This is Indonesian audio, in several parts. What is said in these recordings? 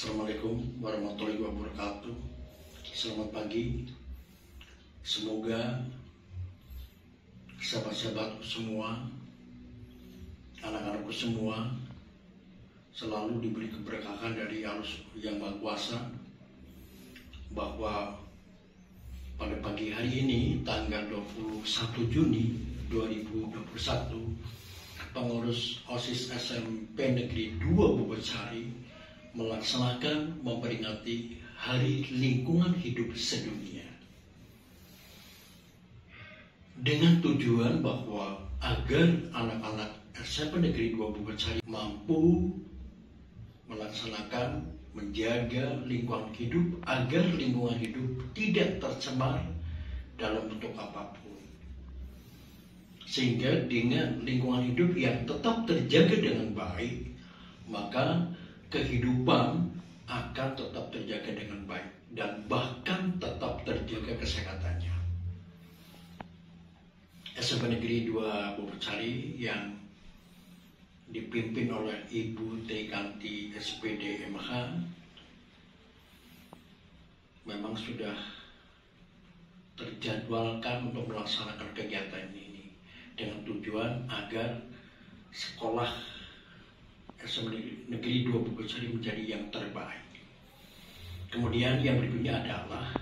Assalamualaikum warahmatullahi wabarakatuh. Selamat pagi. Semoga sahabat-sahabatku semua, anak-anakku semua selalu diberi keberkahan dari Allah yang Maha Kuasa, bahwa pada pagi hari ini tanggal 21 Juni 2021 pengurus OSIS SMP Negeri 2 Bobotsari melaksanakan memperingati Hari Lingkungan Hidup Sedunia dengan tujuan bahwa agar anak-anak SMP Negeri 2 Bobotsari mampu melaksanakan menjaga lingkungan hidup agar lingkungan hidup tidak tercemar dalam bentuk apapun, sehingga dengan lingkungan hidup yang tetap terjaga dengan baik, maka kehidupan akan tetap terjaga dengan baik dan bahkan tetap terjaga kesehatannya. SMP Negeri 2 Bobotsari yang dipimpin oleh Ibu Trikanti SPD MH memang sudah terjadwalkan untuk melaksanakan kegiatan ini dengan tujuan agar sekolah SMP Negeri 2 Bobotsari menjadi yang terbaik. Kemudian yang berikutnya adalah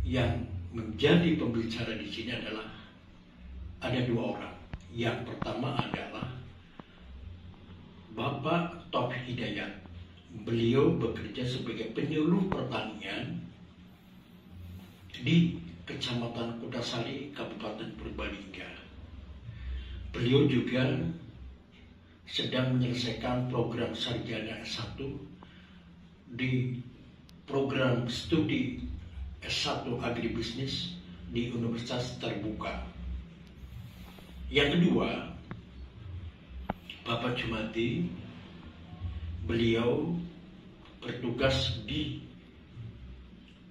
yang menjadi pembicara di sini adalah ada dua orang. Yang pertama adalah Bapak Taufik Hidayat. Beliau bekerja sebagai penyuluh pertanian di Kecamatan Kutasari, Kabupaten Purbalingga. Beliau juga sedang menyelesaikan program sarjana S1 di program studi S1 Agribisnis di Universitas Terbuka. Yang kedua, Bapak Jumadi, beliau bertugas di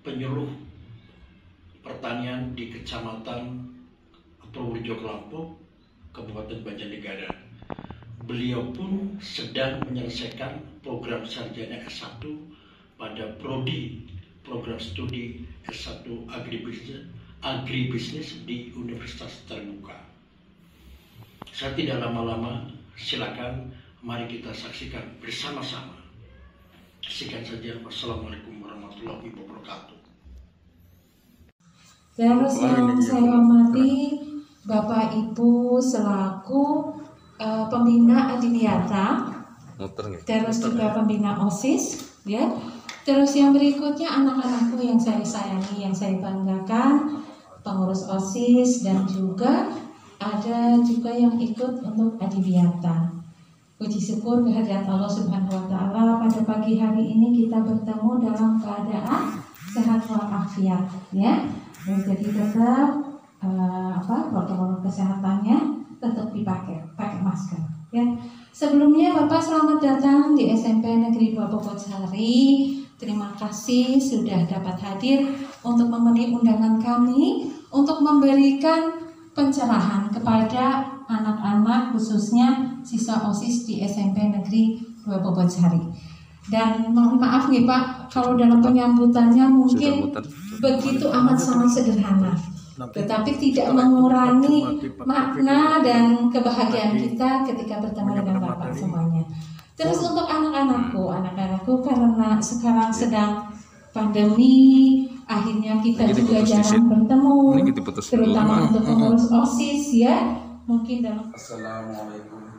penyuluh pertanian di Kecamatan Purworejo Kelampok, Kabupaten Banjarnegara. Beliau pun sedang menyelesaikan program sarjana S1 pada prodi program studi S1 Agribisnis di Universitas Terbuka. Saya tidak lama-lama, silakan mari kita saksikan bersama-sama. Saksikan saja. Wassalamualaikum warahmatullahi wabarakatuh. Terus yang saya hormati Bapak Ibu selaku pembina Adiwiyata, terus juga pembina OSIS, ya. Terus yang berikutnya anak-anakku yang saya sayangi, yang saya banggakan, pengurus OSIS dan juga ada juga yang ikut untuk Adiwiyata. Puji syukur kehadirat Allah Subhanahu wa taala, pada pagi hari ini kita bertemu dalam keadaan sehat walafiat, ya. Jadi tetap protokol kesehatannya tetap pakai masker, ya. Sebelumnya Bapak selamat datang di SMP Negeri 2 Bobotsari. Terima kasih sudah dapat hadir untuk memenuhi undangan kami untuk memberikan pencerahan kepada anak-anak khususnya siswa OSIS di SMP Negeri 2 Bobotsari. Dan mohon maaf nih Pak, kalau dalam penyambutannya mungkin begitu amat sangat sederhana, tetapi tidak mengurangi makna dan kebahagiaan kita ketika bertemu dengan Bapak semuanya. Terus untuk anak-anakku karena sekarang sedang pandemi, akhirnya kita juga jarang bertemu, terutama untuk pengurus OSIS, ya. Mungkin dalam Assalamualaikum.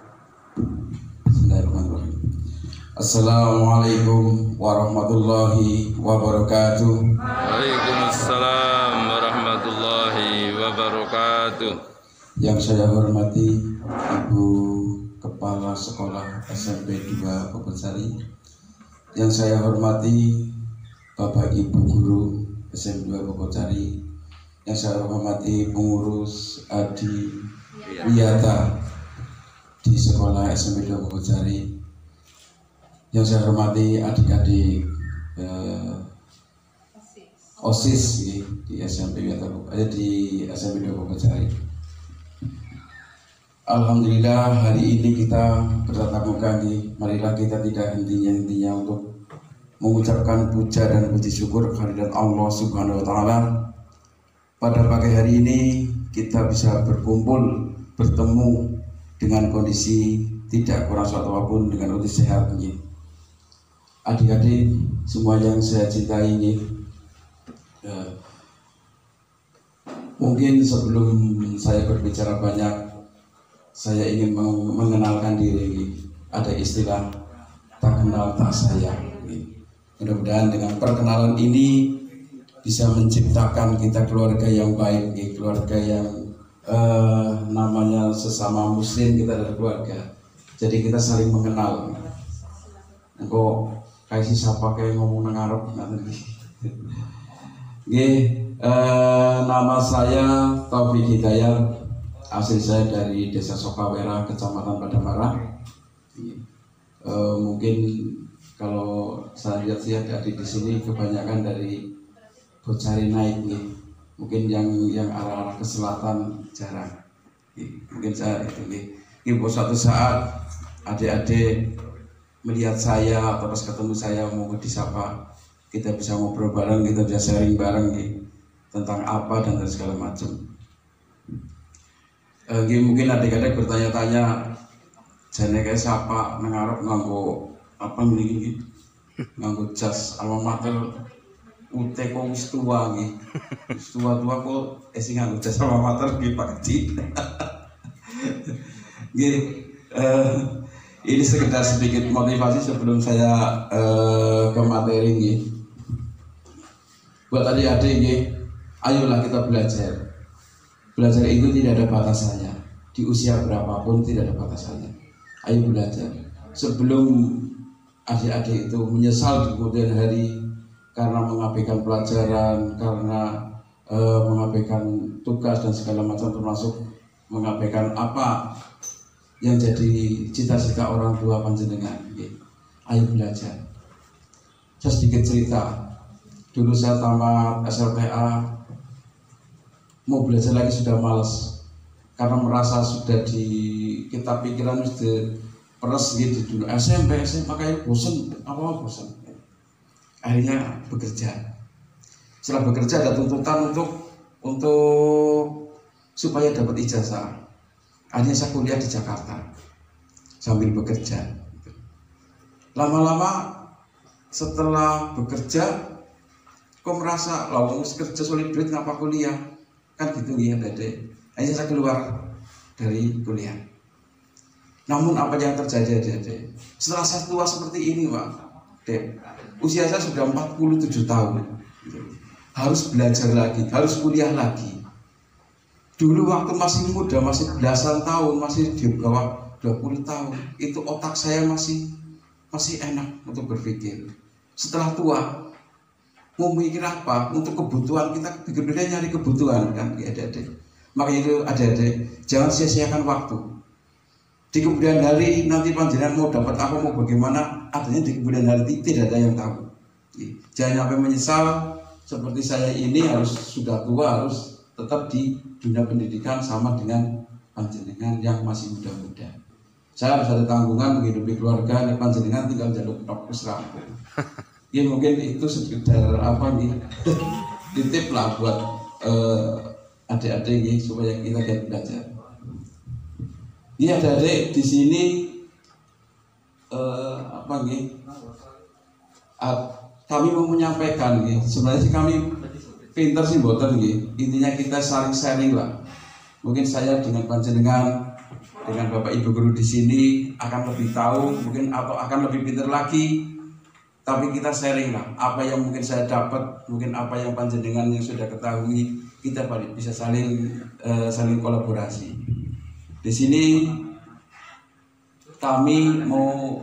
Bismillahirrahmanirrahim. Assalamualaikum warahmatullahi wabarakatuh. Waalaikumsalam warahmatullahi wabarakatuh. Yang saya hormati Ibu Kepala Sekolah SMP 2 Bobotsari. Yang saya hormati Bapak Ibu Guru SMP 2 Bobotsari. Yang saya hormati pengurus Adiwiyata di Sekolah SMP 2 Bobotsari. Yang saya hormati adik-adik OSIS di SMP 2 Bobotsari. Alhamdulillah hari ini kita bertatap muka nih. Marilah kita tidak hentinya untuk mengucapkan puja dan puji syukur kehadirat Allah Subhanahu wa taala. Pada pagi hari ini kita bisa berkumpul, bertemu dengan kondisi tidak kurang suatu apapun, dengan kondisi sehat nih. Adik-adik semua yang saya cintai nih. Mungkin sebelum saya berbicara banyak, saya ingin mengenalkan diri. Ada istilah tak kenal tak sayang. Mudah-mudahan dengan perkenalan ini bisa menciptakan kita keluarga yang baik, keluarga yang namanya sesama muslim, kita adalah keluarga. Jadi kita saling mengenal. Engkau kayak siapa kayak ngomong ngarep nanti. Nama saya Taufik Hidayat. Asli saya dari Desa Sokawera, Kecamatan Padamara. Mungkin kalau saya lihat sih adik di sini kebanyakan dari Bocari naik nih. Mungkin yang arah ke selatan jarang. Mungkin saya itu nih. Ibu suatu saat adik-adik melihat saya atau pas ketemu saya mau disapa, kita bisa ngobrol bareng, kita bisa sharing bareng nih tentang apa dan segala macam. Mungkin adik-adik bertanya-tanya, jane kayak siapa nengarep nganggo apa ini nganggo jas alma mater UT kok wis tua nggih. Wis tua-tua kok sing nganggo jas alma mater nggih Pak Kecil. Nggih, ini sekedar sedikit motivasi sebelum saya ke materi nggih. Buat adik-adik nggih, ayolah kita belajar. Belajar itu tidak ada batasannya. Di usia berapapun tidak ada batasannya. Ayo belajar. Sebelum adik-adik itu menyesal di kemudian hari karena mengabaikan pelajaran, karena mengabaikan tugas dan segala macam, termasuk mengabaikan apa yang jadi cita-cita orang tua panjenengan. Ayo belajar. Saya sedikit cerita. Dulu saya tamat SLTA, mau belajar lagi sudah malas karena merasa sudah di kita pikiran sudah peres gitu. Dulu SMP kayak bosan, apa bosan. Akhirnya bekerja. Setelah bekerja ada tuntutan untuk supaya dapat ijazah. Akhirnya saya kuliah di Jakarta sambil bekerja. Lama-lama setelah bekerja kok merasa lawang kerja sulit duit ngapa kuliah. Kan gitu ya Dede. Akhirnya saya keluar dari kuliah. Namun apa yang terjadi Dede? Setelah saya tua seperti ini Pak, Dek, usia saya sudah 47 tahun. Harus belajar lagi, harus kuliah lagi. Dulu waktu masih muda, masih belasan tahun, masih di bawah 20 tahun, itu otak saya masih enak untuk berpikir. Setelah tua, mau mikir apa untuk kebutuhan kita, pikir-pikir nyari kebutuhan kan adik-adik. Makanya itu adik-adik jangan sia-siakan waktu. Di kemudian hari nanti panjenengan mau dapat apa, mau bagaimana, adanya di kemudian hari tidak ada yang tahu. Jangan sampai menyesal seperti saya ini harus sudah tua, harus tetap di dunia pendidikan sama dengan panjenengan yang masih muda-muda. Saya harus ada tanggungan menghidupi keluarga, nih panjenengan tinggal jalur fokus rampung. Ya mungkin itu sekedar apa nih titip lah buat adik-adik nih supaya kita bisa belajar. Ini adik-adik di sini apa nih? Kami mau menyampaikan nih. Sebenarnya sih kami pinter sih boten nih. Intinya kita saling sharing lah. Mungkin saya dengan panjenengan, dengan Bapak Ibu guru di sini akan lebih tahu, mungkin atau akan lebih pintar lagi. Tapi kita sharing lah, apa yang mungkin saya dapat, mungkin apa yang panjenengan yang sudah ketahui, kita bisa saling kolaborasi. Di sini kami mau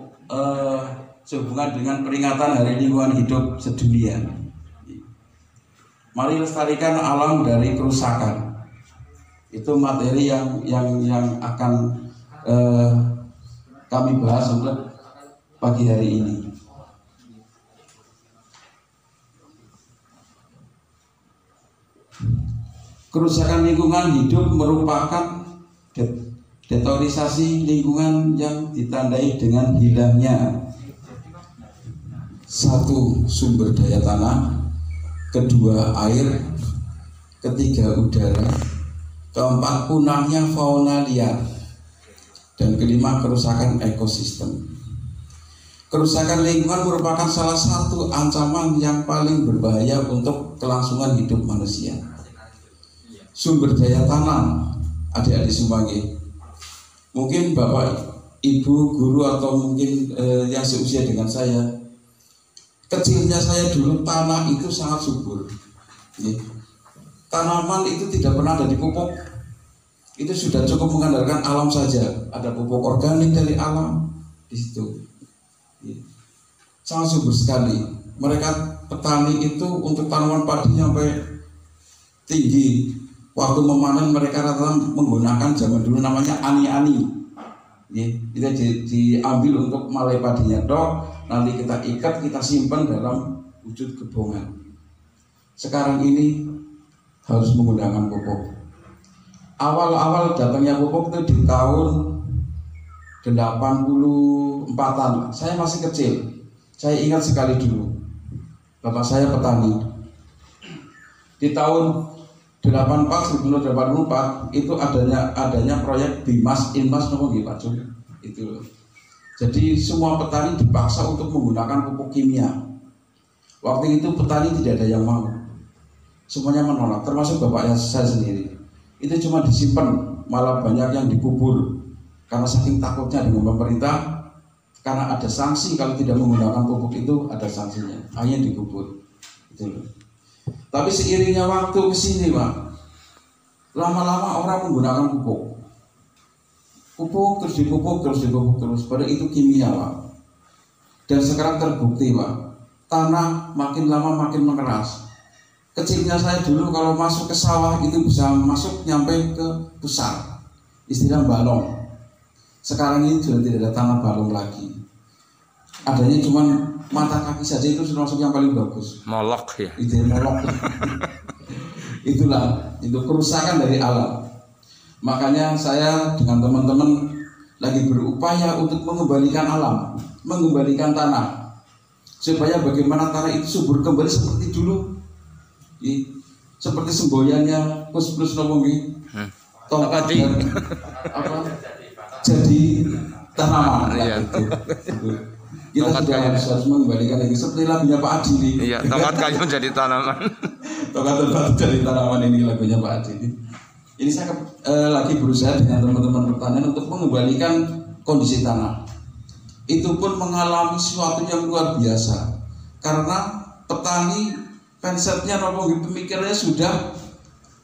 sehubungan dengan peringatan Hari Lingkungan Hidup Sedunia. Mari lestarikan alam dari kerusakan. Itu materi yang akan kami bahas untuk pagi hari ini. Kerusakan lingkungan hidup merupakan Deteriorisasi lingkungan yang ditandai dengan hilangnya satu, sumber daya tanah, kedua, air, ketiga, udara, keempat, punahnya fauna liar, dan kelima, kerusakan ekosistem. Kerusakan lingkungan merupakan salah satu ancaman yang paling berbahaya untuk kelangsungan hidup manusia. Sumber daya tanam, adik-adik semuanya, mungkin bapak, ibu, guru atau mungkin yang seusia dengan saya, kecilnya saya dulu tanah itu sangat subur. Tanaman itu tidak pernah ada dipupuk, itu sudah cukup mengandalkan alam saja. Ada pupuk organik dari alam di situ. Sangat subur sekali. Mereka petani itu untuk tanaman padi sampai tinggi. Waktu memanen mereka rata-rata menggunakan zaman dulu namanya ani-ani. Kita diambil untuk malai padinya dok, nanti kita ikat, kita simpan dalam wujud gebongan. Sekarang ini harus menggunakan pupuk. Awal-awal datangnya pupuk itu di tahun 84-an. Saya masih kecil. Saya ingat sekali dulu. Bapak saya petani. Di tahun 1984 itu adanya proyek Bimas Inmas nopo nggih Pak Jum. Itu. Jadi semua petani dipaksa untuk menggunakan pupuk kimia. Waktu itu petani tidak ada yang mau. Semuanya menolak, termasuk bapaknya saya sendiri. Itu cuma disimpan, malah banyak yang dikubur. Karena saking takutnya dengan pemerintah, karena ada sanksi kalau tidak menggunakan pupuk itu ada sanksinya. Akhirnya dikubur. Itu. Tapi seiringnya waktu ke sini, Pak, lama-lama orang menggunakan pupuk. Pupuk terus dipupuk terus. Padahal itu kimia, Pak. Dan sekarang terbukti, Pak, tanah makin lama makin mengeras. Kecilnya saya dulu kalau masuk ke sawah itu bisa masuk nyampe ke pusar, istilah balong. Sekarang ini sudah tidak ada tanah balong lagi. Adanya cuma mata kaki saja, itu termasuk yang paling bagus. Molok ya. Itu molok. Itulah, itu kerusakan dari alam. Makanya saya dengan teman-teman lagi berupaya untuk mengembalikan alam, mengembalikan tanah, supaya bagaimana tanah itu subur kembali seperti dulu. Seperti semboyannya plus nopo nggih. Tongkat dan apa? Jadi tanaman. Iya. Kita sudah harus mengembalikan lagi seperti lagunya Pak Adi ini. Iya, tongkat kayu menjadi tanaman. Tongkat menjadi tanaman ini lagunya Pak Adi. Ini saya lagi berusaha dengan teman-teman pertanian untuk mengembalikan kondisi tanah. Itu pun mengalami sesuatu yang luar biasa karena petani konsepnya pemikirannya sudah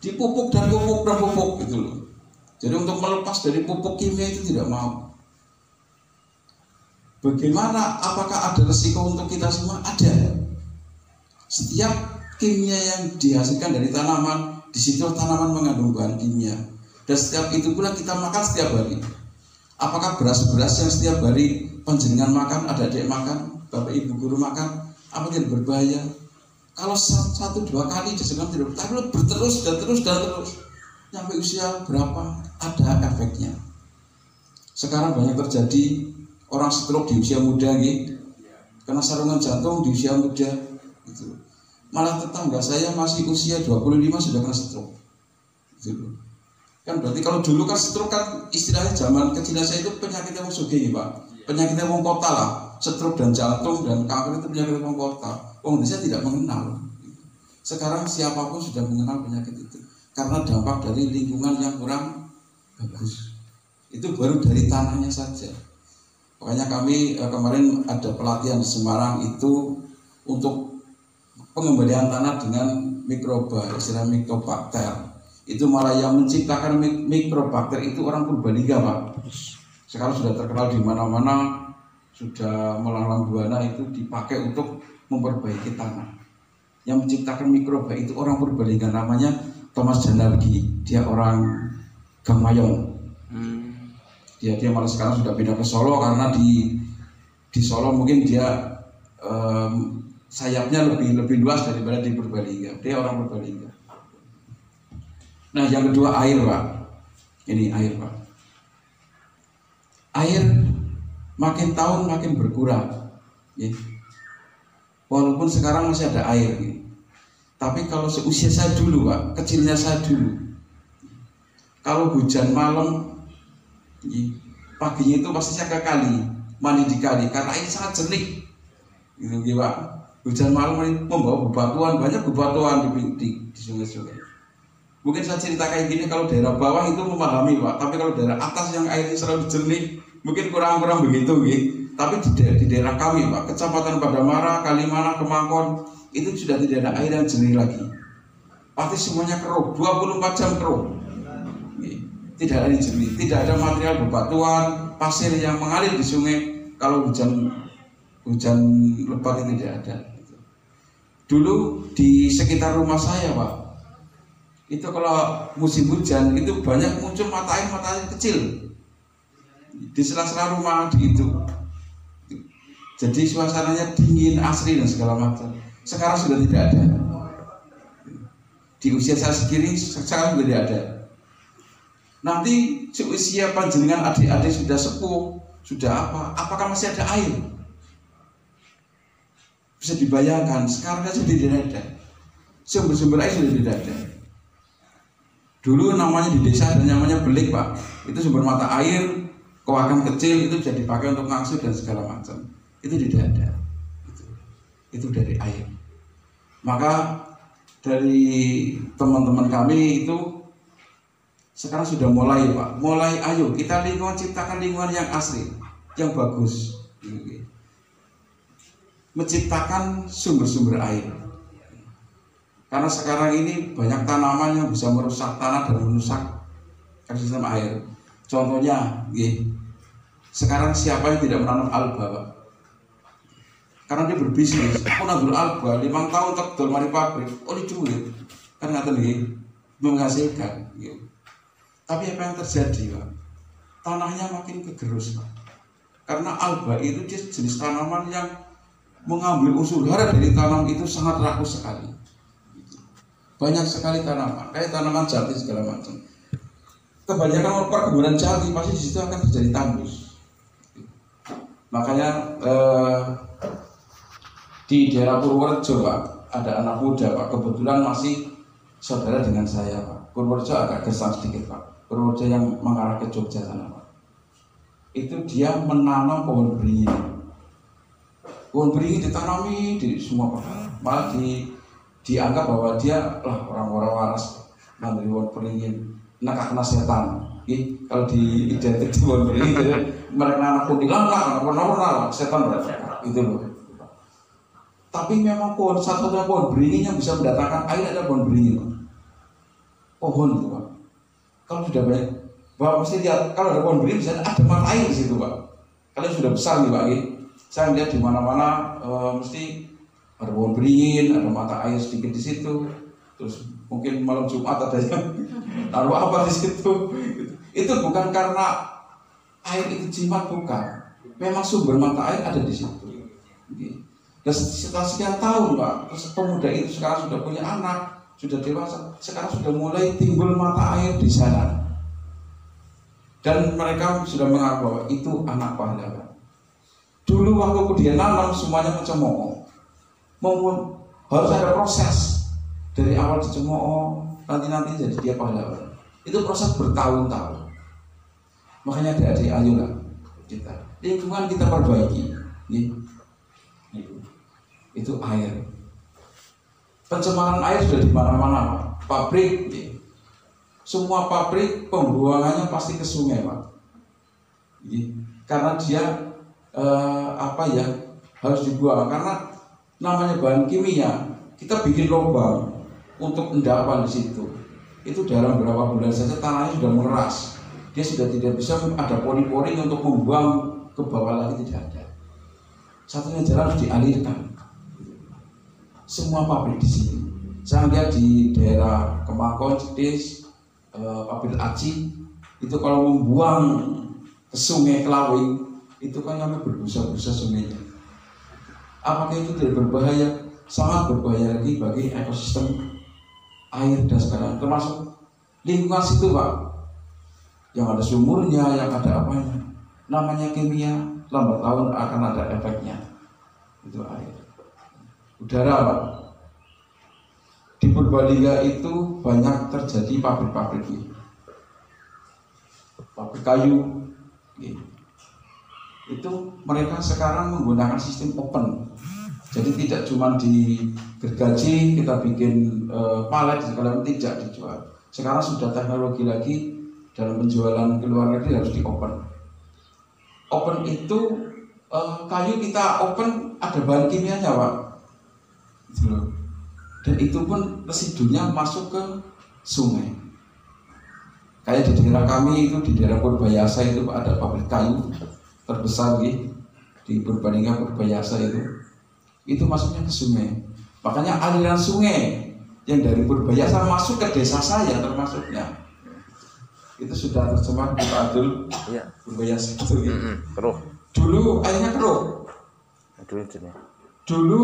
dipupuk dan pupuk gitu loh. Jadi untuk melepas dari pupuk kimia itu tidak mau. Bagaimana? Apakah ada resiko untuk kita semua? Ada. Setiap kimia yang dihasilkan dari tanaman, di situ tanaman mengandung bahan kimia. Dan setiap itu pula kita makan setiap hari. Apakah beras-beras yang setiap hari panjenengan makan, ada adik makan, bapak ibu guru makan, apa tidak berbahaya? Kalau 1-2 kali diselam tidak, tapi berterus dan terus sampai usia berapa ada efeknya. Sekarang banyak terjadi orang stroke di usia muda gitu, kena sarungan jantung di usia muda gitu. Malah tetangga saya masih usia 25 sudah kena stroke gitu. Kan berarti kalau dulu kan stroke kan istilahnya zaman kecil saya itu penyakit yang sugih Pak, penyakit yang kota lah. Stroke dan jantung dan kanker itu penyakit wong kota. Wong desa tidak mengenal. Sekarang siapapun sudah mengenal penyakit itu karena dampak dari lingkungan yang kurang bagus. Itu baru dari tanahnya saja. Makanya kami kemarin ada pelatihan di Semarang itu untuk pengembalian tanah dengan mikroba, istilah mikrobakter. Itu malah yang menciptakan mikrobakter itu orang Purbalingga, Pak. Sekarang sudah terkenal di mana-mana. Sudah melanglang buana itu dipakai untuk memperbaiki tanah. Yang menciptakan mikroba itu orang Purbalingga, namanya Thomas Janargi. Dia orang Gangmayong. Dia malah sekarang sudah pindah ke Solo karena di Solo mungkin dia sayapnya lebih luas daripada di Purbalingga. Dia orang Purbalingga. Nah yang kedua air, Pak. Ini air, Pak. air makin tahun makin berkurang, ya. Walaupun sekarang masih ada air, ya. Tapi kalau seusia saya dulu, Pak, kecilnya saya dulu, kalau hujan malam, ya, paginya itu pasti saya ke kali, mandi di kali, karena air sangat jernih, gitu, ya, Pak. Hujan malam membawa bebatuan, banyak bebatuan di sungai-sungai. Mungkin saya cerita kayak gini kalau daerah bawah itu memahami, Pak. Tapi kalau daerah atas yang airnya selalu jernih, mungkin kurang-kurang begitu, gitu. Tapi di daerah kami, Pak, Kecamatan Padamara, Kalimana, Kemangkon, itu sudah tidak ada air yang jernih lagi. Pasti semuanya keruh, 24 jam keruh. Tidak ada yang jernih, tidak ada material bebatuan, pasir yang mengalir di sungai. Kalau hujan lebat itu tidak ada. Dulu di sekitar rumah saya, Pak, itu kalau musim hujan itu banyak muncul mata air kecil di sela-sela rumah di itu. Jadi suasananya dingin, asri dan segala macam. Sekarang sudah tidak ada. Di usia saya sendiri sekarang sudah tidak ada. Nanti seusia panjenengan adik-adik sudah sepuh, sudah apakah masih ada air? Bisa dibayangkan, sekarang sudah tidak ada. Sumber-sumber air sudah tidak ada. Dulu namanya di desa ada namanya belik, Pak. Itu sumber mata air, kowakan kecil, itu bisa dipakai untuk ngasuh dan segala macam. Itu tidak ada. Itu dari air. Maka dari teman-teman kami itu sekarang sudah mulai, Pak. Mulai, ayo kita ciptakan lingkungan yang asli, yang bagus. Menciptakan sumber-sumber air. Karena sekarang ini banyak tanaman yang bisa merusak tanah dan merusak ekosistem air. Contohnya, sekarang siapa yang tidak menanam alba, Pak? Karena dia berbisnis. Aku nandur alba 5 tahun tak dol mari pabrik, oleh duit. Kan ngaten nggih, menghasilkan. Tapi apa yang terjadi, Pak? Tanahnya makin kegerus, Pak. Karena alba itu jenis tanaman yang mengambil unsur hara dari tanam itu sangat rakus sekali. Banyak sekali tanaman, kayak tanaman jati segala macam. Kebanyakan perkebunan jati pasti di situ akan terjadi tandus. Makanya di daerah Purworejo, Pak, ada anak muda, Pak, kebetulan masih saudara dengan saya, Pak. Purworejo agak gersang sedikit, Pak. Purworejo yang mengarah ke Jogja sana, Pak. Itu dia menanam pohon beringin. Pohon beringin ditanami di semua Pak. Malah dianggap bahwa dia orang-orang waras nanti pohon beringin. Nak kena setan. Kalau diidentik di pohon beringin, mereka anak kuntilanak, anak warna-warna, setan mereka. Itu loh. Tapi memang satu-satunya pohon beringin yang bisa mendatangkan air ada pohon beringin, Pak. Pohon itu, Pak. Kalau sudah banyak, Bapak mesti lihat kalau ada pohon beringin bisa ada mata air di situ, Pak. Kalian sudah besar nih, Pak. Saya lihat di mana-mana mesti ada pohon beringin, ada mata air sedikit di situ. Terus mungkin malam Jumat ada yang taruh apa di situ. Itu bukan karena air itu jimat, bukan. Memang sumber mata air ada di situ. Dan setelah sekian tahun, Pak, pemuda itu sekarang sudah punya anak, sudah dewasa, sekarang sudah mulai timbul mata air di sana. Dan mereka sudah mengaku bahwa itu anak pahlawan. Dulu waktu dia nanam semuanya mencemooh. Harus ada proses dari awal dicemooh, nanti jadi dia pahlawan. Itu proses bertahun-tahun. Makanya adik-adik, ayolah kita lingkungan kita perbaiki. Itu air. Pencemaran air sudah di mana-mana, Pak. Pabrik, semua pabrik pembuangannya pasti ke sungai, Pak. Karena dia harus dibuang. Karena namanya bahan kimia, kita bikin lubang untuk endapan di situ. Itu dalam beberapa bulan saja tanahnya sudah mengeras. Dia sudah tidak bisa ada pori-pori untuk membuang ke bawah lagi, tidak ada. Satunya jalan harus dialirkan. Semua pabrik di sini. Saya lihat di daerah Kemangkon, Cedes, pabrik Aci, itu kalau membuang ke sungai Kelawing, itu kan kami berbusa-busa sungainya. Apakah itu tidak berbahaya? Sangat berbahaya lagi bagi ekosistem air dan sekarang, termasuk lingkungan situ, Pak. Yang ada sumurnya, yang ada apanya. namanya kimia lambat laun akan ada efeknya. Itu air. Udara Pak. Di Purbalingga itu banyak terjadi pabrik-pabrik kayu. Itu mereka sekarang menggunakan sistem open. Jadi tidak cuma di gergaji kita bikin palet segala tidak dijual. Sekarang sudah teknologi lagi dalam penjualan ke luar negeri harus di open. Open itu kayu kita open ada bahan kimianya Pak. Gitu loh. Dan itu pun residunya masuk ke sungai. Kayak di daerah kami itu di daerah Purbayasa itu ada pabrik kayu terbesar di Purbalingga Purbayasa itu masuknya ke sungai. Makanya aliran sungai yang dari Purbayasa masuk ke desa saya termasuknya itu sudah tercemar di Pak Abdul. Iya. Purbayasa itu. Keruh. Dulu airnya keruh. Dulu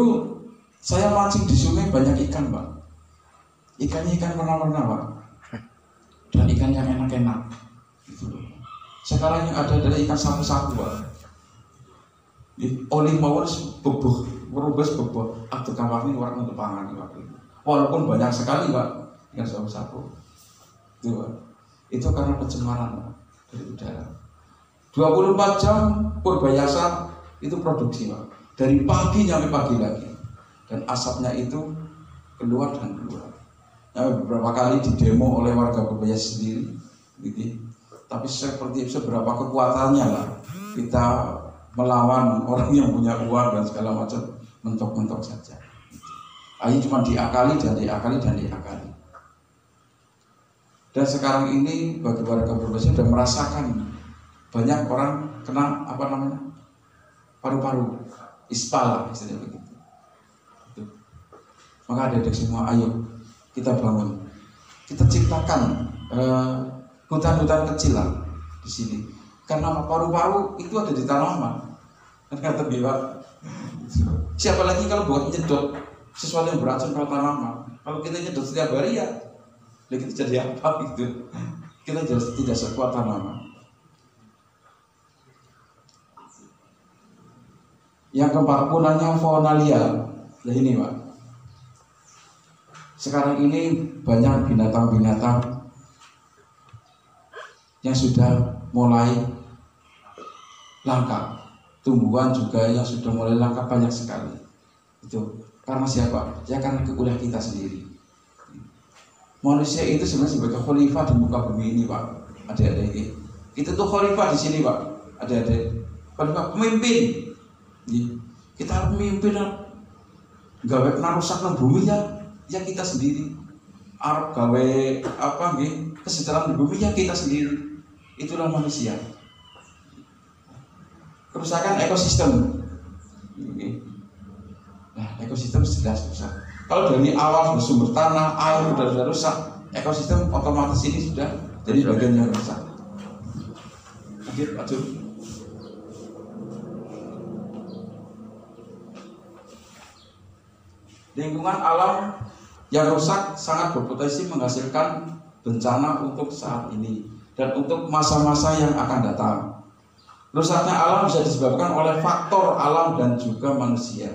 saya mancing di sungai banyak ikan Pak. Ikannya ikan warna-warna Pak. Dan ikan yang enak-enak. Gitu. Sekarang yang ada adalah ikan sapu-sapu Pak. Oli mawon bebuh, merubes bebuh. Atau kamarnya warna untuk pangan Pak. Walaupun banyak sekali Pak ikan sapu-sapu. Itu Pak. Itu karena pencemaran Pak dari udara. 24 jam Purbayasa itu produksi Pak. Dari pagi sampai pagi lagi. Dan asapnya itu keluar dan keluar. Ya, beberapa kali didemo oleh warga Purbayasa sendiri, gitu. Tapi seperti seberapa kekuatannya lah kita melawan orang yang punya uang dan segala macam, mentok-mentok saja. Ayo cuma diakali dan diakali dan diakali. Dan sekarang ini bagi warga Purbayasa sudah merasakan banyak orang kena paru-paru, ispal istilahnya begitu. Maka adik-adik semua, ayo kita bangun, kita ciptakan hutan-hutan kecil lah di sini. Karena paru-paru itu ada di tanaman. Kata Biwa, siapa lagi kalau buat nyedot sesuatu yang beracun pada tanaman? Kalau kita nyedot setiap hari ya, kita jadi apa gitu? Kita tidak sekuat tanaman. Yang keempat punahnya fauna liar. Nah ini Pak. Sekarang ini banyak binatang-binatang yang sudah mulai langka. Tumbuhan juga yang sudah mulai langka banyak sekali. Itu karena siapa? Ya karena keulah kita sendiri. Manusia itu sebenarnya sebagai khalifah di muka bumi ini Pak. Adik-adik. Kita tuh khalifah di sini Pak. Adik-adik. Khalifah pemimpin. Kita harus memimpin. Gawe kena rusak nang bumi ya kita sendiri. Arab gawe kesejahteraan di bumi ya kita sendiri. Itulah manusia. Kerusakan ekosistem. Nah, ekosistem jelas rusak. Kalau dari awal bersumber tanah, air sudah rusak, ekosistem otomatis ini sudah jadi bagian yang rusak. Aduh. Lingkungan alam yang rusak sangat berpotensi menghasilkan bencana untuk saat ini dan untuk masa-masa yang akan datang. Rusaknya alam bisa disebabkan oleh faktor alam dan juga manusia.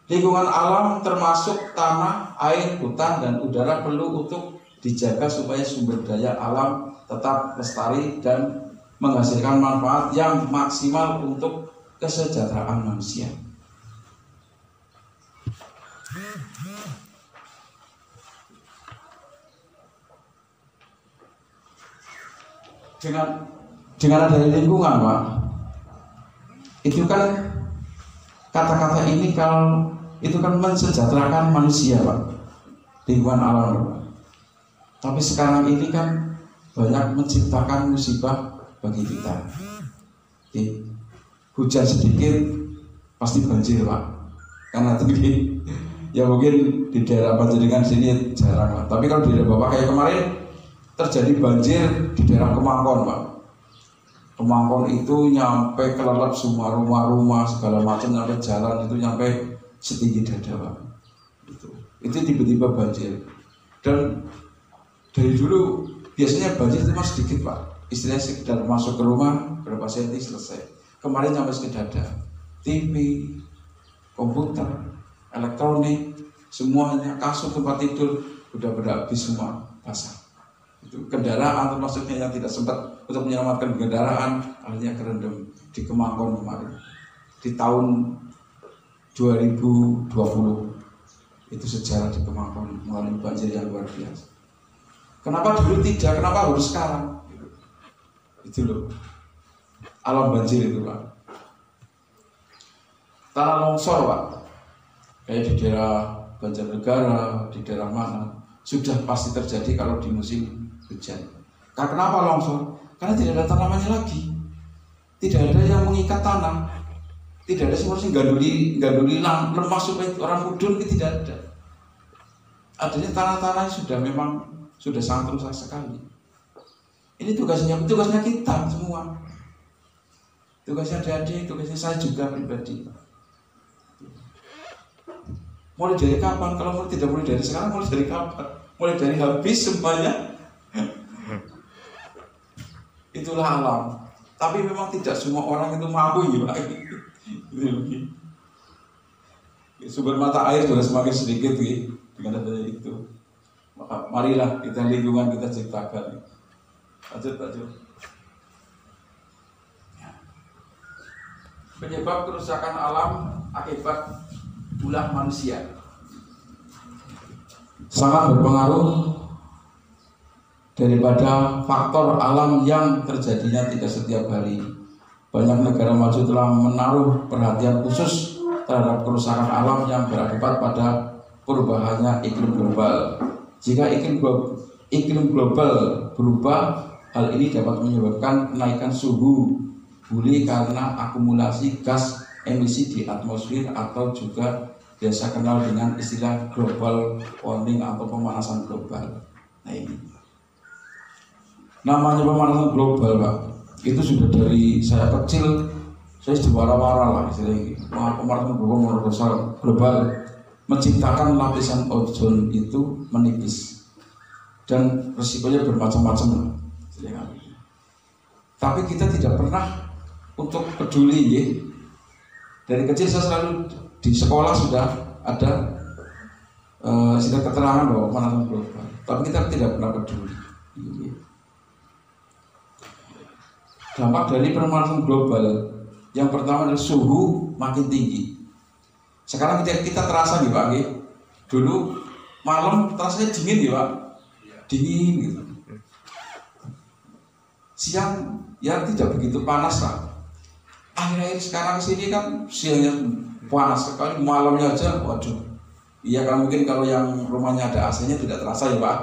Lingkungan alam termasuk tanah, air, hutan, dan udara perlu untuk dijaga supaya sumber daya alam tetap lestari dan menghasilkan manfaat yang maksimal untuk kesejahteraan manusia. Dengan adanya lingkungan Pak, itu kan kata-kata ini kalau itu kan mensejahterakan manusia Pak, lingkungan alam Pak. Tapi sekarang ini kan banyak menciptakan musibah bagi kita. Hujan sedikit pasti banjir Pak, karena tinggi. Ya mungkin di daerah Panjenengan sini jarang Pak. Tapi kalau di daerah Bapak kayak kemarin terjadi banjir di daerah Kemangkon Pak. Kemangkon itu nyampe kelelep semua rumah-rumah segala macam, nyampe jalan itu nyampe setinggi dada Pak. Itu tiba-tiba banjir. Dan dari dulu biasanya banjir itu masih sedikit Pak. istilahnya sekedar masuk ke rumah berapa senti selesai. Kemarin sampai ke dada, TV, komputer, elektronik, semuanya, kasur, tempat tidur udah habis semua basah. Itu kendaraan termasuknya yang tidak sempat untuk menyelamatkan kendaraan akhirnya kerendam di Kemangkon kemarin di tahun 2020. Itu sejarah di Kemangkon mengalami banjir yang luar biasa. Kenapa dulu tidak? Kenapa harus sekarang? Itu loh alam banjir itu Pak. Tanah longsor Pak, kayak di daerah Banjarnegara, di daerah mana sudah pasti terjadi kalau di musim hujan. Kenapa longsor? Karena tidak ada tanamannya lagi, tidak ada yang mengikat tanah, tidak ada seperti ganduli lemah supaya orang mudun, itu tidak ada. Adanya tanah-tanah sudah sangat rusak sekali. Ini tugasnya kita semua. Tugasnya adik-adik, tugasnya saya juga pribadi. Mulai dari kapan? Kalau tidak mulai dari sekarang, mulai dari kapan? Mulai dari habis semuanya. Itulah alam. Tapi memang tidak semua orang itu mampu ya Pak. Sumber mata air sudah semakin sedikit dengan adanya itu. Maka marilah kita lingkungan kita ciptakan. Lanjut. Penyebab kerusakan alam akibat ulah manusia sangat berpengaruh daripada faktor alam yang terjadinya tidak setiap hari. Banyak negara maju telah menaruh perhatian khusus terhadap kerusakan alam yang berakibat pada perubahannya iklim global. Jika iklim global berubah, hal ini dapat menyebabkan kenaikan suhu bumi karena akumulasi gas emisi di atmosfer atau juga biasa kenal dengan istilah global warming atau pemanasan global. Nah ini namanya pemanasan global Pak. Itu sudah dari saya kecil saya diwara-wara lah istilahnya. Pemanasan global menciptakan lapisan ozon itu menipis dan risikonya bermacam-macam. Tapi kita tidak pernah untuk peduli ya. Dari kecil saya selalu di sekolah sudah ada sudah keterangan bahwa pemanasan global, tapi kita tidak pernah peduli. Dampak dari pemanasan global yang pertama adalah suhu makin tinggi. Sekarang kita terasa nih Pak, dulu malam terasa dingin ya Pak, dingin gitu. Siang ya tidak begitu panas lah. Akhir-akhir sekarang sini kan siangnya panas sekali, malamnya aja, waduh. Iya kan mungkin kalau yang rumahnya ada AC-nya tidak terasa ya Pak.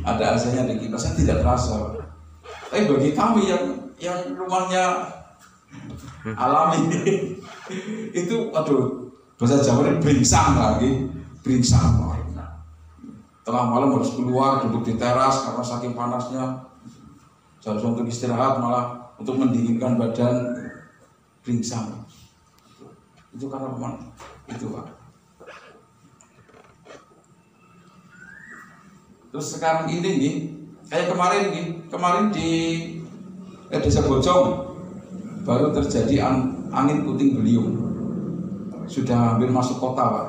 Ada AC-nya, ada kipasnya tidak terasa Pak. Tapi bagi kami yang rumahnya alami itu, waduh, bahasa Jawa ini beringsang lagi, beringsang. Tengah malam harus keluar duduk di teras karena saking panasnya. Seharusnya untuk istirahat malah untuk mendinginkan badan beringsang. Itu karena memang itu Pak. Terus sekarang ini nih, kayak kemarin di Desa Bojong baru terjadi angin puting beliung. Sudah hampir masuk kota Pak.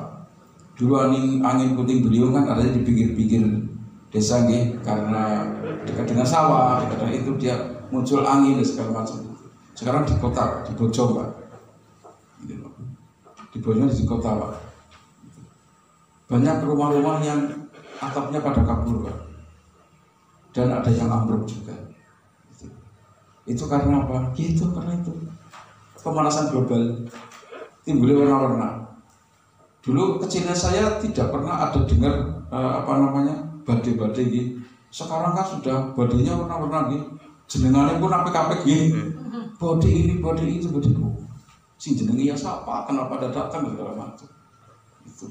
Dulu angin puting beliung kan adanya di pinggir-pinggir desa karena dekat dengan sawah, dekat dengan itu dia muncul angin dan segala macam. Sekarang di kota, di Bojong Pak. Di Bojong di kota Pak. Banyak rumah-rumah yang atapnya pada kabur Pak. Dan ada yang ambruk juga. Itu karena apa? Karena itu pemanasan global, timbulnya warna-warna. Dulu kecilnya saya tidak pernah ada dengar badai-badai gitu. Sekarang kan sudah badainya warna-warna gitu. Jenengannya pun apik-apik gitu. Badai ini, badai itu, badai itu. Sing jenengnya siapa? Kenapa ada datang dan segala macam. Itu.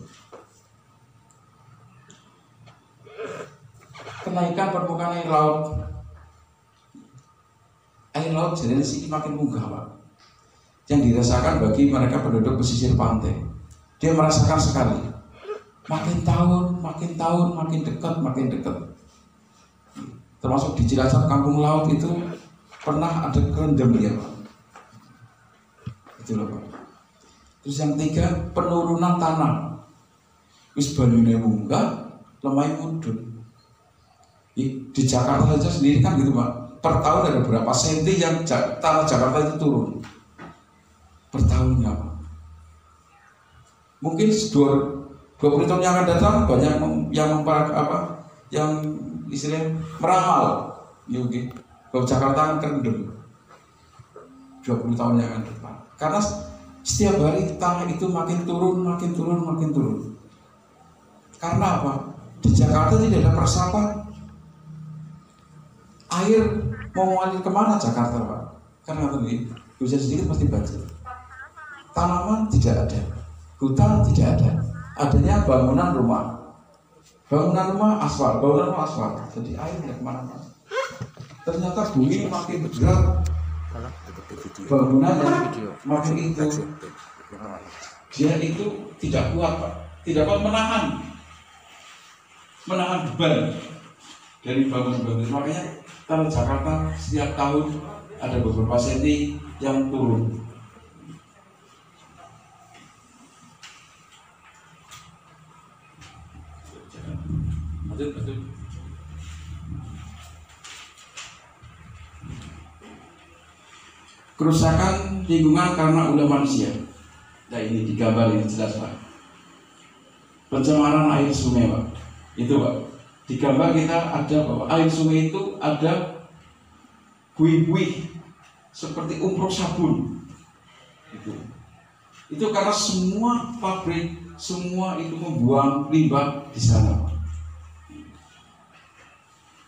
Kenaikan permukaan air laut. Air laut jadi sini makin munggah Pak. Yang dirasakan bagi mereka penduduk pesisir pantai. Dia merasakan sekali. Makin tahun, makin dekat. termasuk di Cilacap Kampung Laut itu pernah ada kerendam ya Pak. Itu loh Pak. Terus yang 3 penurunan tanah. Wis banyune munggah, lemah mudhun. Di Jakarta saja sendiri kan gitu Pak. Per tahun ada berapa senti yang tanah Jakarta itu turun per tahunnya Pak. Mungkin 20 tahun yang akan datang banyak yang istilahnya meramal bahwa Jakarta akan kerendam 20 tahun yang akan depan. Karena setiap hari tanah itu makin turun. Karena apa? Di Jakarta tidak ada peresapan. Air mau mengalir kemana Jakarta Pak? Karena tadi hujan sedikit pasti banjir. Tanaman tidak ada, hutan tidak ada. Adanya bangunan rumah aspal. Jadi air tidak kemana-mana. Ternyata bumi makin berat, bangunannya makin itu, dia itu tidak kuat Pak, tidak kuat menahan beban dari bangunan. Makanya tanah Jakarta setiap tahun ada beberapa senti yang turun. Betul. Kerusakan lingkungan karena ulah manusia. Nah ini digambar ini jelas Pak. Pencemaran air sungai Pak. Itu Pak. Di gambar kita ada bahwa air sungai itu ada buih-buih seperti umprok sabun. Itu karena semua pabrik, semua itu membuang limbah di sana.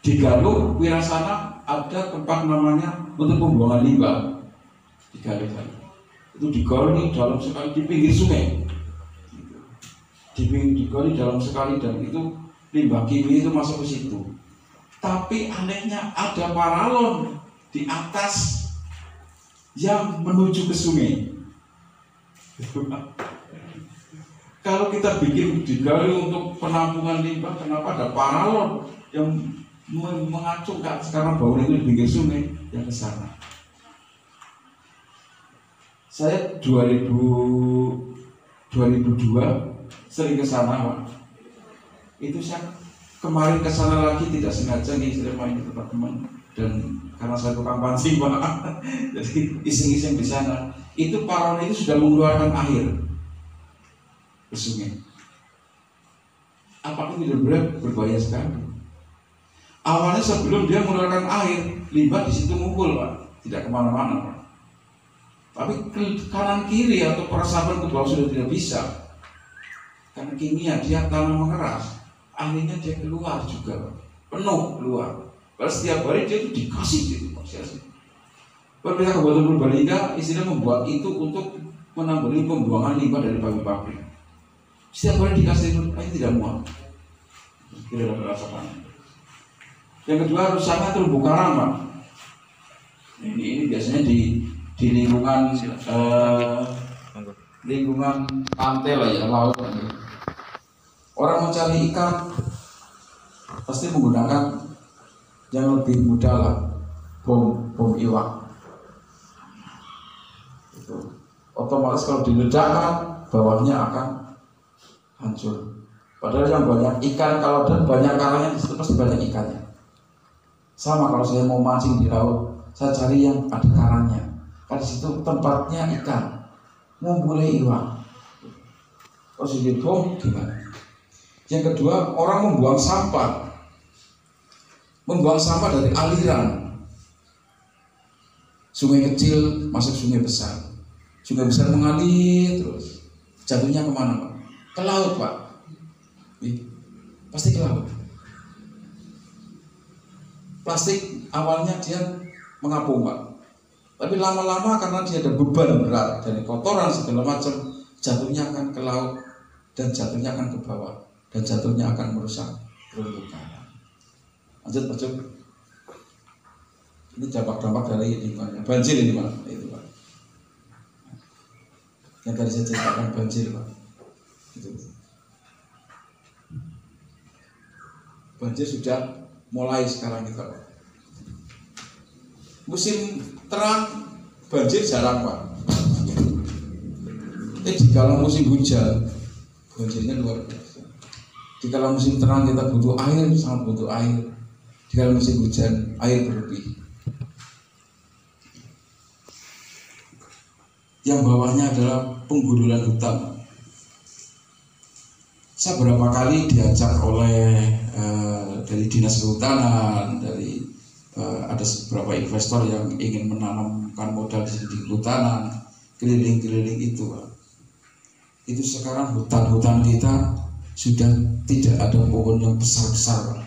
Di Galuh, Wirasana ada tempat namanya untuk pembuangan limbah. Di Galuh itu digoli dalam sekali di pinggir sungai. Digoli dalam sekali dan itu limbah kimia itu masuk ke situ. Tapi anehnya ada paralon di atas yang menuju ke sungai. Kalau kita bikin digali untuk penampungan limbah, kenapa ada paralon yang mengacungkan sekarang bau itu di pinggir sungai yang ke sana? Saya 2002 sering ke sana Pak. Itu saya kemarin ke sana lagi tidak sengaja nih, saya main di tempat teman dan karena saya tukang pancing Pak, jadi iseng-iseng di sana. Itu paralon itu sudah mengeluarkan air ke sungai. Apakah tidak berbahaya sekali? Awalnya sebelum dia mengeluarkan air, limbah di situ ngumpul Pak, tidak kemana-mana Pak. Tapi ke kanan kiri atau peresapan ke bawah sudah tidak bisa, karena kimia dia tanah mengeras, akhirnya dia keluar juga Pak. Penuh keluar. Padahal setiap hari dia itu dikasih gitu Pak. Pemerintah Kabupaten Purbalingga istilah membuat itu untuk menanggulangi pembuangan limbah dari pabrik. Setiap hari dikasih itu tidak muat, tidak ada peresapan. Yang kedua rusaknya terumbu karang Pak. Ini biasanya di lingkungan pantai lah ya, laut. Orang mencari ikan pasti menggunakan yang lebih mudah lah, bom iwak. Itu otomatis kalau diledakkan bawahnya akan hancur. Padahal yang banyak ikan, kalau ada banyak karangnya di situ pasti banyak ikannya. Sama kalau saya mau mancing di laut, saya cari yang ada karangnya. Karena di situ tempatnya ikan, ngumpulnya iwak. Terus di bom gimana? Yang kedua, orang membuang sampah dari aliran. Sungai kecil masuk sungai besar. Sungai besar mengalir terus. Jatuhnya kemana Pak? Ke laut Pak. Pasti ke laut. Plastik awalnya dia mengapung Pak, tapi lama-lama karena dia ada beban berat dari kotoran segala macam, jatuhnya akan ke laut dan jatuhnya akan ke bawah dan jatuhnya akan merusak terumbu karang. Lanjut Pak. Ini dampak-dampak dari lingkungannya. Banjir ini Pak, itu Pak. Yang tadi saya ceritakan banjir Pak. Itu. Banjir sudah mulai sekarang kita. Musim terang banjir jarang Pak. Di kala musim hujan banjirnya luar biasa. Di kala musim terang kita butuh air, sangat butuh air. Di kala musim hujan air berlebih. Yang bawahnya adalah penggundulan hutan. Saya beberapa kali diajak oleh dari dinas kehutanan, dari ada beberapa investor yang ingin menanamkan modal di kehutanan, keliling-keliling itu, Pak. Itu sekarang hutan-hutan kita sudah tidak ada pohon yang besar-besar, Pak.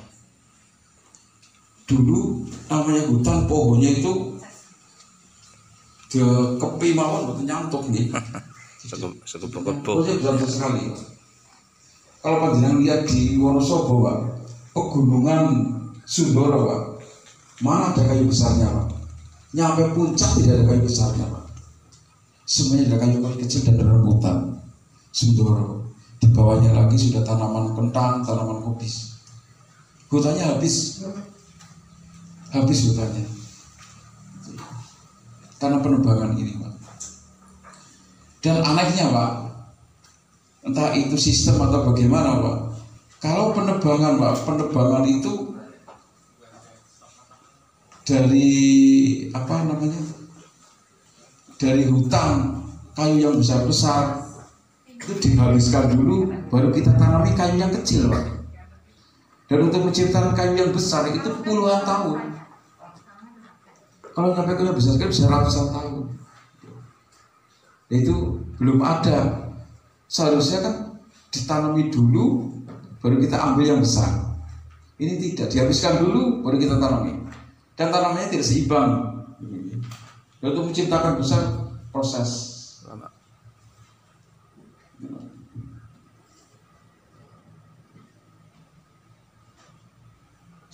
Dulu namanya hutan pohonnya itu kepi mawon betul nyantuk nih. Satu pokok. Pohonnya besar sekali, Pak. Kalau panjenengan lihat di Wonosobo, Pak, pegunungan Sundoro, Pak, mana ada kayu besarnya, Pak? Nyampe puncak tidak ada kayu besarnya, Pak. Semuanya ada kayu kecil dan rambutan. Sundoro. Di bawahnya lagi sudah tanaman kentang, tanaman kopis. Hutannya habis hutannya. Karena penebangan ini, Pak. Dan anehnya, Pak, entah itu sistem atau bagaimana, Pak, kalau penebangan, Pak, penebangan itu dari dari hutan kayu yang besar-besar itu dihabiskan dulu, baru kita tanami kayu yang kecil, Pak. Dan untuk menciptakan kayu yang besar itu puluhan tahun. Kalau sampai kayu besar kan bisa ratusan tahun. Itu belum ada. Seharusnya kan ditanami dulu, baru kita ambil yang besar. Ini tidak, dihabiskan dulu, baru kita tanami. Dan tanamannya tidak seimbang. Dan untuk menciptakan besar, proses.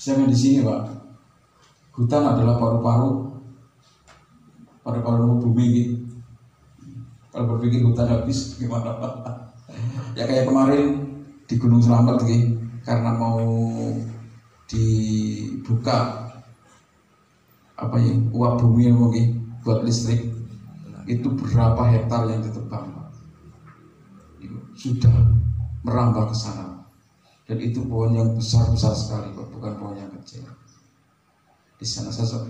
Jangan di sini, Pak. Hutan adalah paru-paru bumi ini. Kalau berpikir hutan habis, gimana, Pak? Ya kayak kemarin di Gunung Slamet gitu, karena mau dibuka uap bumi mungkin buat listrik, itu berapa hektar yang ditebang, Pak. Sudah merambah ke sana. Dan itu pohon yang besar-besar sekali, Pak, bukan pohon yang kecil. Di sana saya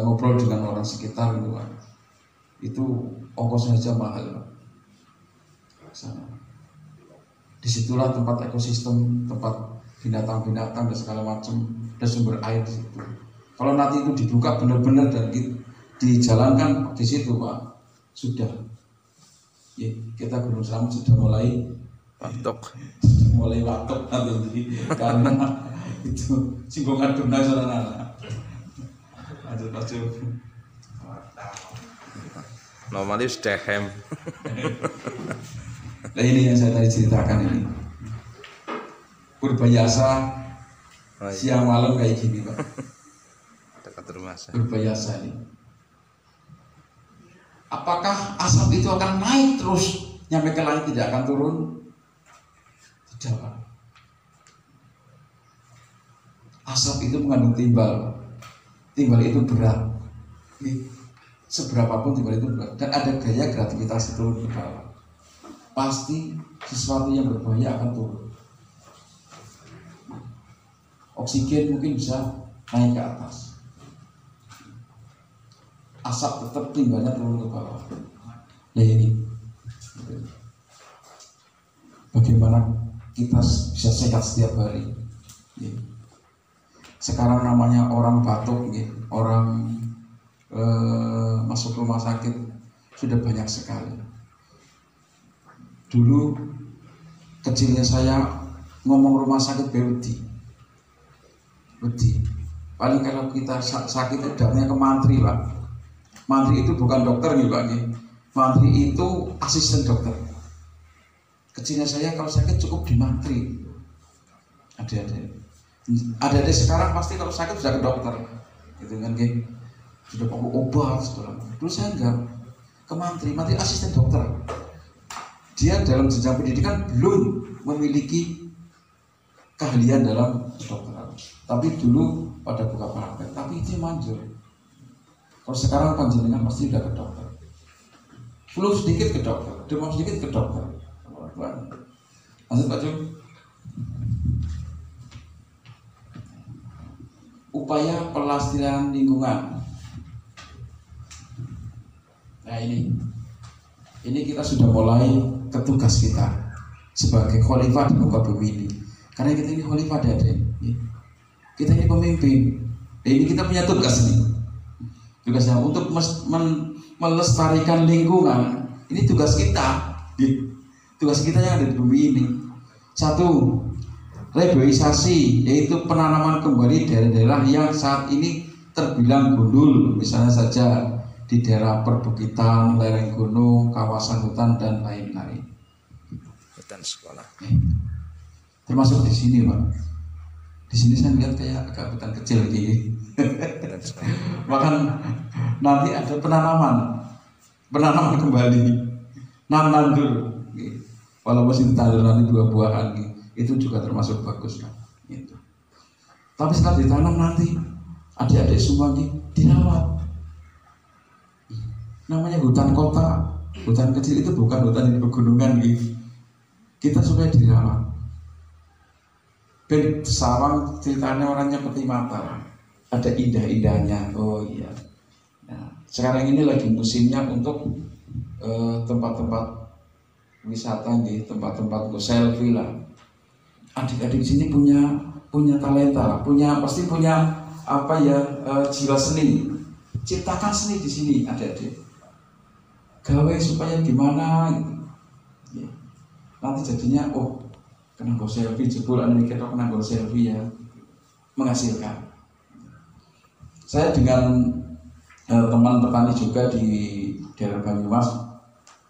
ngobrol dengan orang sekitar gitu, Pak. Itu ongkosnya aja mahal, Pak. Sana. Disitulah tempat ekosistem, tempat binatang-binatang dan segala macam, dan sumber air di situ. Kalau nanti itu dibuka benar-benar dan dijalankan di situ, Pak, sudah. Ya, kita Gunung Slamet sudah mulai watok nanti, karena itu singgungan dunia saudara. Aduh. Normalis dehem. Nah ini yang saya tadi ceritakan ini. Purbayasa siang malam kayak gini, Pak. Dekat rumah saya. Purbayasa ini. Apakah asap itu akan naik terus nyampe ke langit, tidak akan turun? Tidak, Pak. Asap itu mengandung timbal. Timbal itu berat. Seberapapun timbal itu berat. Dan ada gaya gravitasi turun ke bawah. Pasti sesuatu yang berbahaya akan turun. Oksigen mungkin bisa naik ke atas. Asap tetap timbalnya turun ke bawah. Nah ini bagaimana kita bisa sehat setiap hari. Sekarang namanya orang batuk, orang masuk rumah sakit sudah banyak sekali. Dulu kecilnya saya ngomong rumah sakit wedi. Paling kalau kita sakit itu datangnya ke mantri, Pak. Mantri itu bukan dokter nih, Pak. Mantri itu asisten dokter. Kecilnya saya kalau sakit cukup di mantri. Ada sekarang pasti kalau sakit sudah ke dokter, gitu kan, sudah pakai obat segala. Dulu saya enggak, ke mantri asisten dokter. Dia dalam jenjang pendidikan belum memiliki keahlian dalam kedokteran. Tapi dulu pada buka praktek, tapi itu manjur. Kalau sekarang panjenengan pasti udah ke dokter. Flu sedikit ke dokter, demam sedikit ke dokter. Lanjut Pak Jum. Upaya pelestarian lingkungan. Nah ini kita sudah mulai ke tugas kita sebagai khalifah di muka bumi ini. Karena kita ini khalifah Dede, kita ini pemimpin. Ini kita punya tugas nih. Tugasnya untuk melestarikan lingkungan. Ini tugas kita. Tugas kita yang ada di bumi ini. Satu, reboisasi, yaitu penanaman kembali daerah-daerah yang saat ini terbilang gundul, misalnya saja di daerah perbukitan, lereng gunung, kawasan hutan dan lain-lain. Hutan sekolah. Termasuk di sini, Pak. Di sini saya lihat kayak agak hutan kecil gini. Bahkan nanti ada penanaman kembali, nandur. Walaupun masih ditandur nanti buah-buahan, itu juga termasuk bagus kan. Gitu. Tapi setelah ditanam nanti adik-adik semua dirawat. Namanya hutan kota, hutan kecil itu bukan hutan di pegunungan gitu. Kita supaya dirawat. Ben sawang ceritanya orangnya peti mata, ada indah-indahnya. Oh iya. Nah, sekarang ini lagi musimnya untuk tempat-tempat wisata nih, tempat-tempat untuk selfie lah. Adik-adik sini punya talenta, pasti punya apa ya, jiwa seni. Ciptakan seni di sini, adik-adik. Gawe supaya gimana gitu. Ya. Nanti jadinya kena go selfie, jebul anu kita kena go selfie ya, menghasilkan. Saya dengan teman petani juga di daerah Banyumas,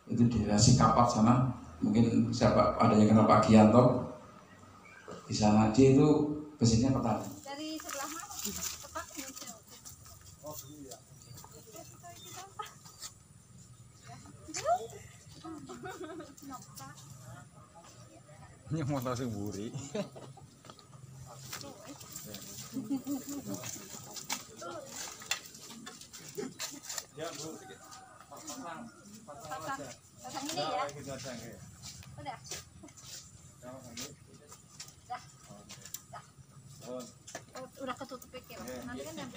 itu di daerah Sikapat sana, mungkin siapa ada yang kenal Pak Gianto di sana, dia itu basicnya petani. Dari sebelah mana? Tepatnya. Oh iya. Ini mau tahu sing buri. Ya, Bu. Pasang ini ya. Udah. Udah ketutup ya. Nanti kan yang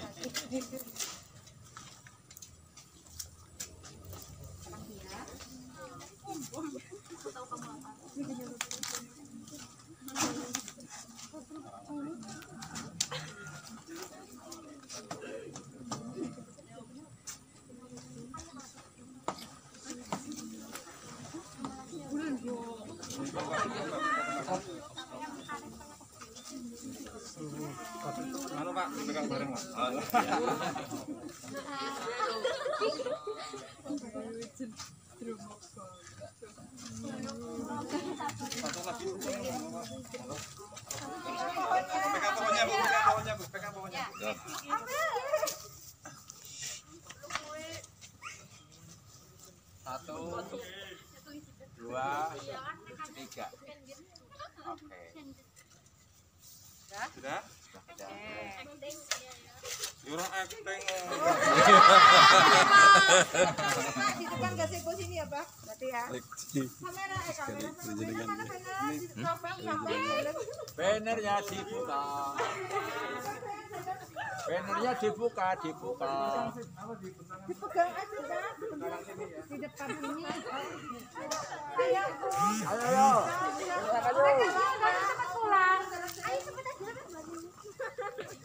tahu kamu apa. Halo Pak, pegang bareng Pak. Pegang pohonnya. Satu, dua, tiga. Oke. Sudah? Jurang acting. Itu kan gak sih sini ya Pak? Berarti ya. Kamera mana Bannernya dibuka. Bannernya dibuka. dipegang aja kan di depan ini. Ayo. Cepat pulang. Ayo cepat aja.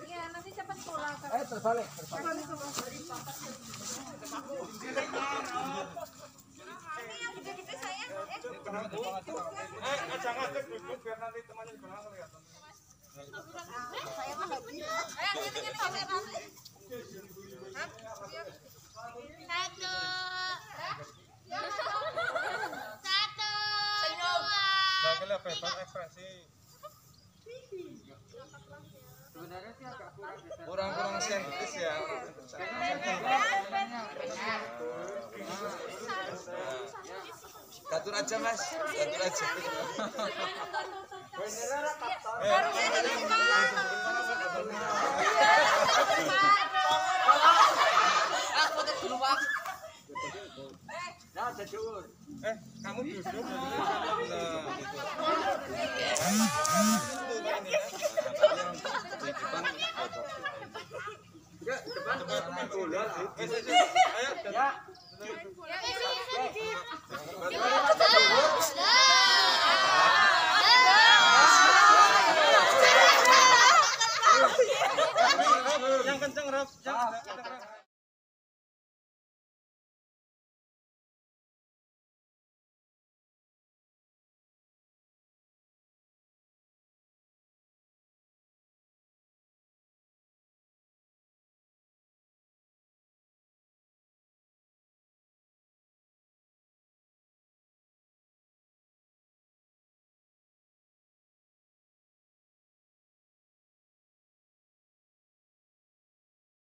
Iya, nanti cepat pulang. Terbalik. Ini yang gede-gede sayang. Jangan duduk biar nanti temannya di belakang lihat. Saya mah enggak bisa. Ini kamera. Satu. Nah, bebas ekspresi. Kurang sentis ya. Gatur aja Mas, gatur aja. Harusnya di depan. Aku tuh dulu Pak. Ya, jujur. Kamu duduk. Nah.